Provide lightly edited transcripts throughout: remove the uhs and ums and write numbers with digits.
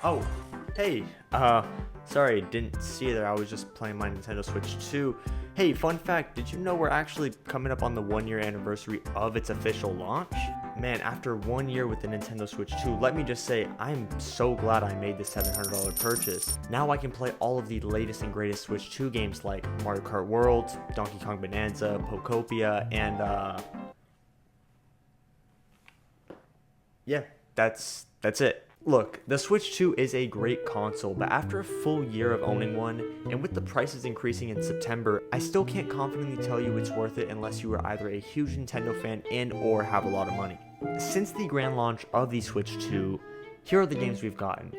Oh, hey, sorry, didn't see you there. I was just playing my Nintendo Switch 2. Hey, fun fact, did you know we're actually coming up on the 1 year anniversary of its official launch? Man, after 1 year with the Nintendo Switch 2, let me just say, I'm so glad I made the $700 purchase. Now I can play all of the latest and greatest Switch 2 games like Mario Kart World, Donkey Kong Bonanza, Pokopia, and yeah, that's it. Look, the Switch 2 is a great console, but after a full year of owning one, and with the prices increasing in September, I still can't confidently tell you it's worth it unless you are either a huge Nintendo fan and or have a lot of money. Since the grand launch of the Switch 2, here are the games we've gotten.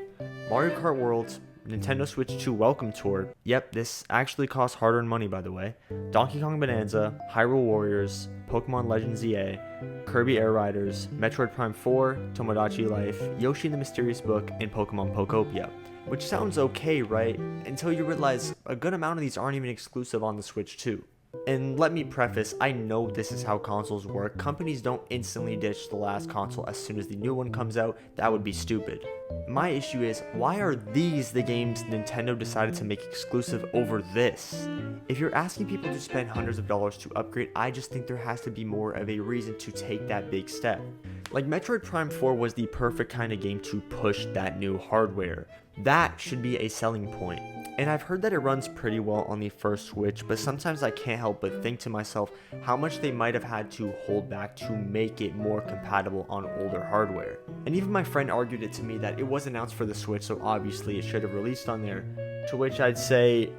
Mario Kart World, Nintendo Switch 2 Welcome Tour, yep, this actually costs hard-earned money by the way, Donkey Kong Bonanza, Hyrule Warriors, Pokemon Legends EA, Kirby Air Riders, Metroid Prime 4, Tomodachi Life, Yoshi and the Mysterious Book, and Pokemon Pokopia. Which sounds okay, right? Until you realize a good amount of these aren't even exclusive on the Switch 2. And let me preface, I know this is how consoles work. Companies don't instantly ditch the last console as soon as the new one comes out. That would be stupid. My issue is, why are these the games Nintendo decided to make exclusive over this? If you're asking people to spend hundreds of dollars to upgrade, I just think there has to be more of a reason to take that big step. Like Metroid Prime 4 was the perfect kind of game to push that new hardware. That should be a selling point. And I've heard that it runs pretty well on the first Switch, but sometimes I can't help but think to myself how much they might have had to hold back to make it more compatible on older hardware. And even my friend argued it to me that it was announced for the Switch, so obviously it should have released on there, to which I'd say,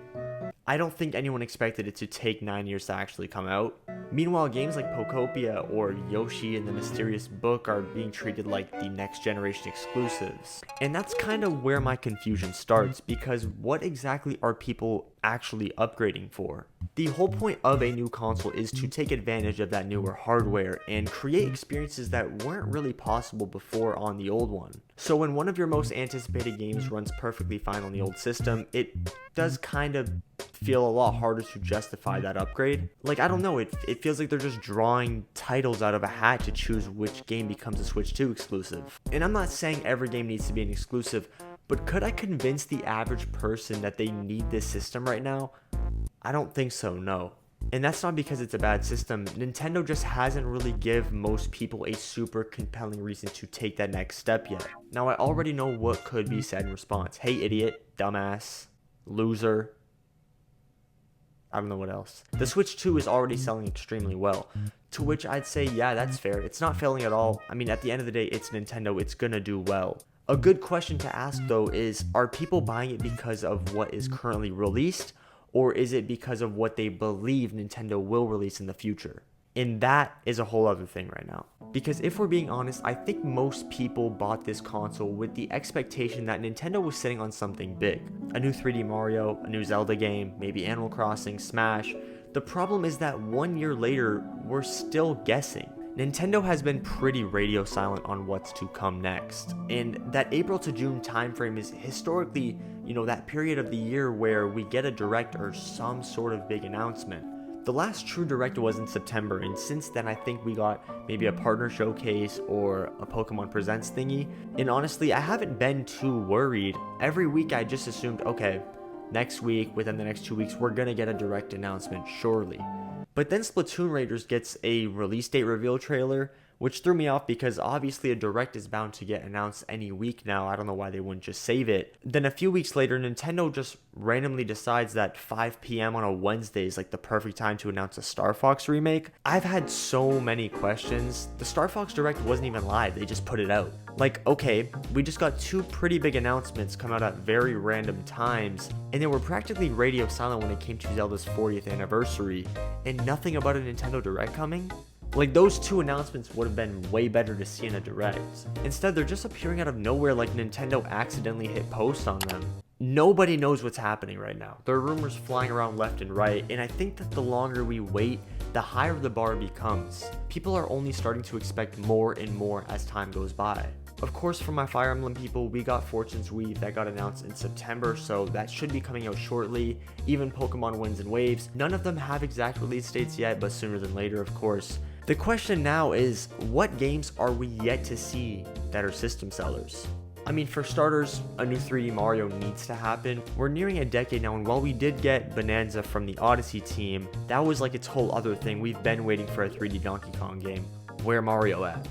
I don't think anyone expected it to take 9 years to actually come out. Meanwhile, games like Pokopia or Yoshi and the Mysterious Book are being treated like the next generation exclusives. And that's kind of where my confusion starts, because what exactly are people actually upgrading for? The whole point of a new console is to take advantage of that newer hardware and create experiences that weren't really possible before on the old one. So when one of your most anticipated games runs perfectly fine on the old system, it does kind of feel a lot harder to justify that upgrade. Like, I don't know, it feels like they're just drawing titles out of a hat to choose which game becomes a Switch 2 exclusive. And I'm not saying every game needs to be an exclusive, but could I convince the average person that they need this system right now? I don't think so, no. And that's not because it's a bad system. Nintendo just hasn't really give most people a super compelling reason to take that next step yet. Now, I already know what could be said in response. Hey, idiot, dumbass, loser. I don't know what else. The Switch 2 is already selling extremely well, to which I'd say, yeah, that's fair. It's not failing at all. I mean, at the end of the day, it's Nintendo. It's gonna do well. A good question to ask, though, is are people buying it because of what is currently released, or is it because of what they believe Nintendo will release in the future? And that is a whole other thing right now. Because if we're being honest, I think most people bought this console with the expectation that Nintendo was sitting on something big. A new 3D Mario, a new Zelda game, maybe Animal Crossing, Smash. The problem is that 1 year later, we're still guessing. Nintendo has been pretty radio silent on what's to come next. And that April to June timeframe is historically, that period of the year where we get a direct or some sort of big announcement. The last true direct was in September, and since then I think we got maybe a partner showcase or a Pokemon Presents thingy. And honestly, I haven't been too worried. Every week I just assumed, okay, next week, within the next 2 weeks, we're gonna get a direct announcement, surely. But then Splatoon Raiders gets a release date reveal trailer, which threw me off because obviously a direct is bound to get announced any week now. I don't know why they wouldn't just save it. Then a few weeks later, Nintendo just randomly decides that 5 p.m. on a Wednesday is like the perfect time to announce a Star Fox remake. I've had so many questions. The Star Fox Direct wasn't even live, they just put it out. Like, okay, we just got two pretty big announcements come out at very random times, and they were practically radio silent when it came to Zelda's 40th anniversary, and nothing about a Nintendo Direct coming? Like, those two announcements would have been way better to see in a Direct. Instead, they're just appearing out of nowhere like Nintendo accidentally hit post on them. Nobody knows what's happening right now. There are rumors flying around left and right, and I think that the longer we wait, the higher the bar becomes. People are only starting to expect more and more as time goes by. Of course, for my Fire Emblem people, we got Fortune's Weave that got announced in September, so that should be coming out shortly. Even Pokemon Winds and Waves. None of them have exact release dates yet, but sooner than later, of course. The question now is, what games are we yet to see that are system sellers? I mean, for starters, a new 3D Mario needs to happen. We're nearing a decade now, and while we did get Bonanza from the Odyssey team, that was like its whole other thing. We've been waiting for a 3D Donkey Kong game. Where Mario at?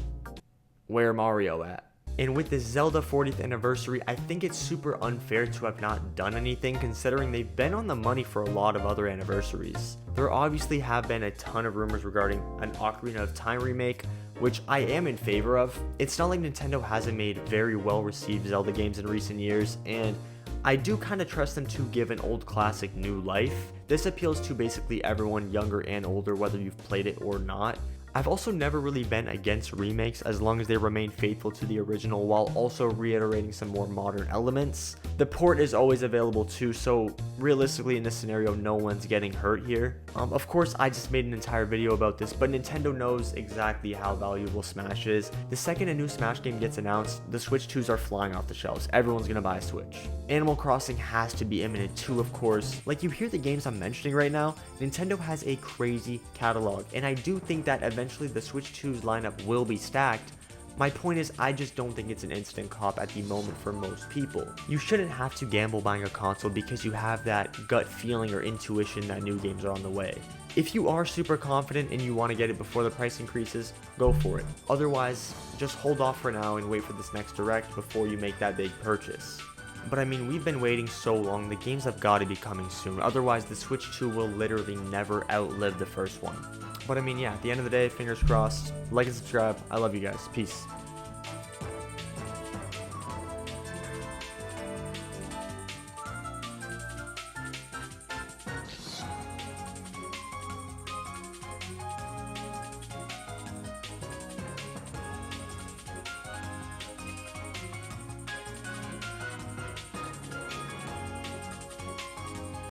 Where Mario at? And with the Zelda 40th anniversary, I think it's super unfair to have not done anything, considering they've been on the money for a lot of other anniversaries. There obviously have been a ton of rumors regarding an Ocarina of Time remake, which I am in favor of. It's not like Nintendo hasn't made very well received Zelda games in recent years, and I do kind of trust them to give an old classic new life. This appeals to basically everyone, younger and older, whether you've played it or not. I've also never really been against remakes as long as they remain faithful to the original while also reiterating some more modern elements. The port is always available too, so realistically in this scenario no one's getting hurt here. Of course I just made an entire video about this, but Nintendo knows exactly how valuable Smash is. The second a new Smash game gets announced, the Switch 2s are flying off the shelves. Everyone's gonna buy a Switch. Animal Crossing has to be imminent too, of course. Like, you hear the games I'm mentioning right now, Nintendo has a crazy catalog, and I do think that eventually the Switch 2's lineup will be stacked. My point is, I just don't think it's an instant cop at the moment for most people. You shouldn't have to gamble buying a console because you have that gut feeling or intuition that new games are on the way. If you are super confident and you want to get it before the price increases, go for it. Otherwise, just hold off for now and wait for this next direct before you make that big purchase. But I mean, we've been waiting so long, the games have got to be coming soon, otherwise the Switch 2 will literally never outlive the first one. But I mean, yeah, at the end of the day, fingers crossed, like and subscribe, I love you guys, peace.